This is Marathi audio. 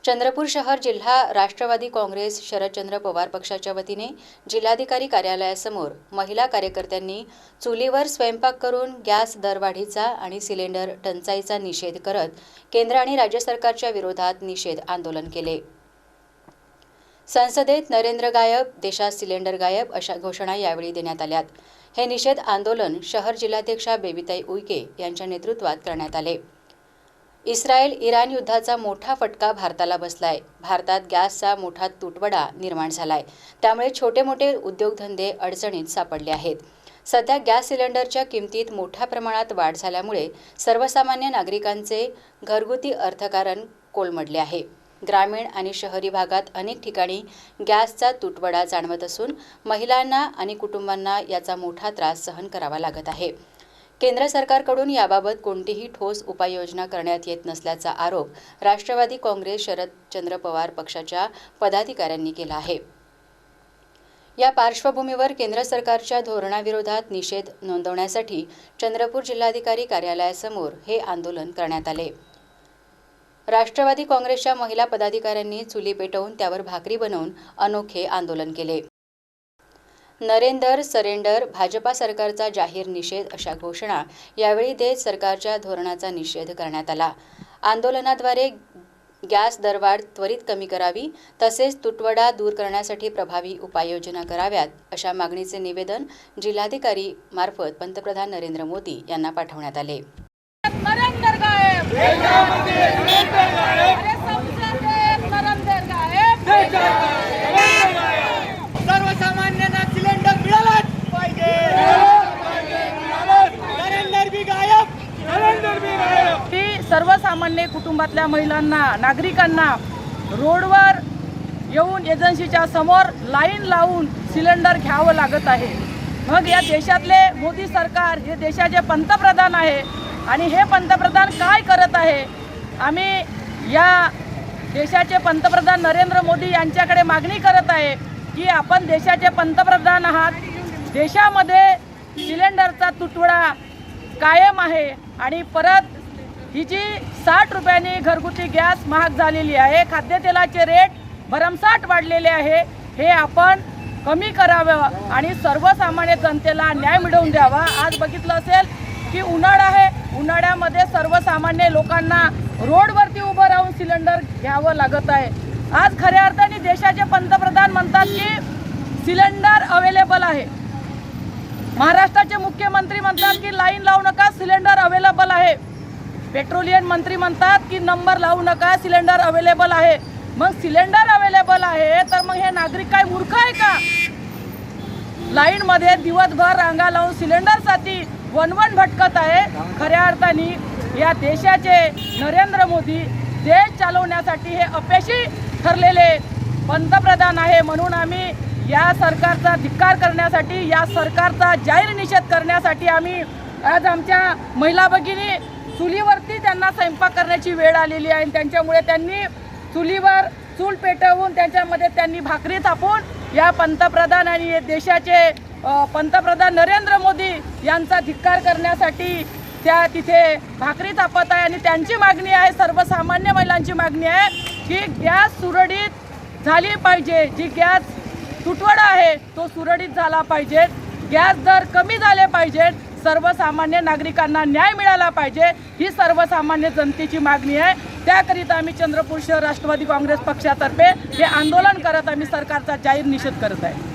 चंद्रपूर शहर जिल्हा राष्ट्रवादी काँग्रेस शरदचंद्र पवार पक्षाच्या वतीने जिल्हाधिकारी कार्यालयासमोर महिला कार्यकर्त्यांनी चुलीवर स्वयंपाक करून गॅस दरवाढीचा आणि सिलेंडर टंचाईचा निषेध करत केंद्र आणि राज्य सरकारच्या विरोधात निषेध आंदोलन केले। संसदेत नरेंद्र गायब, देशात सिलेंडर गायब अशा घोषणा यावेळी देण्यात आल्यात। हे निषेध आंदोलन शहर जिल्हाध्यक्षा बेबीताई उईके यांच्या नेतृत्वात करण्यात आले। इस्रायल-इराण युद्धाचा मोठा फटका भारताला बसलाय। भारतात गॅसचा मोठा तुटवडा निर्माण झालाय। त्यामुळे छोटे-मोठे उद्योगधंदे अडचणीत सापडले आहेत। सध्या गॅस सिलेंडरच्या किमतीत मोठ्या प्रमाणात वाढ झाल्यामुळे सर्वसामान्य नागरिकांचे घरगुती अर्थकारण कोलमडले आहे। ग्रामीण आणि शहरी भागात अनेक ठिकाणी गॅसचा तुटवडा जाणवत असून महिलांना आणि कुटुंबांना याचा मोठा त्रास सहन करावा लागत आहे। केंद्र सरकारकडून याबाबत कोणतीही ठोस उपाययोजना करण्यात येत नसल्याचा आरोप राष्ट्रवादी काँग्रेस शरदचंद्र पवार पक्षाच्या पदाधिकाऱ्यांनी केला आहे। या पार्श्वभूमीवर केंद्र सरकारच्या धोरणाविरोधात निषेध नोंदवण्यासाठी चंद्रपूर जिल्हाधिकारी कार्यालयासमोर हे आंदोलन करण्यात आले। राष्ट्रवादी काँग्रेसच्या महिला पदाधिकाऱ्यांनी चुली पेटवून त्यावर भाकरी बनवून अनोखे आंदोलन केले। नरेंद्र सरेंडर, भाजपा सरकारचा जाहीर निषेध अशा घोषणा यावेळी देत सरकारच्या धोरणाचा निषेध करण्यात आला। आंदोलनाद्वारे गॅस दरवाढ त्वरित कमी करावी तसेच तुटवडा दूर करण्यासाठी प्रभावी उपाययोजना कराव्यात अशा मागणीचे निवेदन जिल्हाधिकारी मार्फत पंतप्रधान नरेंद्र मोदी यांना पाठवण्यात आले। सर्वसामान्यांना सिलेंडर मिळालाच पाहिजे। सर्वसामान्य कुटुंबातल्या महिलांना, नागरिकांना रोडवर येऊन एजन्सीच्या समोर लाईन लावून सिलेंडर घ्यावं लागत आहे। मग या देशातले मोदी सरकार हे देशाचे पंतप्रधान आहे आणि हे पंतप्रधान काय करत आहे? आम्ही या देशाचे पंतप्रधान नरेंद्र मोदी यांच्याकडे मागणी करत आहे की आपण देशाचे पंतप्रधान आहात। देशामध्ये सिलेंडरचा तुटवडा कायम आहे आणि परत ही जी 60 रुपयांनी घरगुती गॅस महाग झालेली आहे, खाद्यतेलाचे रेट भरमसाठ वाढलेले आहे, हे आपण कमी करावं आणि सर्वसामान्य जनतेला न्याय मिळवून द्यावा। आज बघितलं असेल की उन्हाळा आहे, उन्हाळ्यामध्ये सर्वसामान्य लोकांना रोडवरती उभं राहून सिलेंडर घ्यावं लागत आहे। आज खऱ्या अर्थाने देशाचे पंतप्रधान म्हणतात की सिलेंडर अवेलेबल आहे। महाराष्ट्राचे मुख्यमंत्री म्हणतात की लाईन लावू नका, सिलेंडर अवेलेबल आहे। पेट्रोलियम मंत्री म्हणतात की नंबर लावू नका, सिलेंडर अवेलेबल आहे। मग सिलेंडर अवेलेबल आहे तर मग हे नागरिक काय मूर्ख आहे का? लाईन मध्ये दिवसभर रांगा लावून सिलेंडरसाठी वणवण भटकत आहे। खऱ्या अर्थाने या देशाचे नरेंद्र मोदी देश चालवण्यासाठी हे अपयशी ठरलेले पंतप्रधान आहे। म्हणून आम्ही या सरकारचा धिक्कार करण्यासाठी, या सरकारचा जाहीर निषेध करण्यासाठी आम्ही आज आमच्या महिला भगिनी चुलीवरती त्यांना स्वयंपाक करण्याची वेळ आलेली आहे। त्यांच्यामुळे त्यांनी चुलीवर चूल पेटवून त्याच्यामध्ये त्यांनी भाकरी थापून या पंतप्रधान आणि देशाचे पंतप्रधान नरेंद्र मोदी यांचा धिक्कार करण्यासाठी त्या तिथे भाकरी थापत आहे। आणि त्यांची मागणी आहे, सर्वसामान्य महिलांची मागणी आहे की गॅस सुरळीत झाली पाहिजे। जी गॅस तुटवडा आहे तो सुरळीत झाला पाहिजे, गॅस दर कमी झाले पाहिजेत, सर्वसामान्य नागरिकांना न्याय मिळाला पाहिजे, ही सर्वसामान्य जनतेची मागणी आहे। त्याकरिता आम्ही चंद्रपूर शहर राष्ट्रवादी काँग्रेस पक्षातर्फे हे आंदोलन करत आम्ही सरकारचा जाहीर निषेध करत आहे।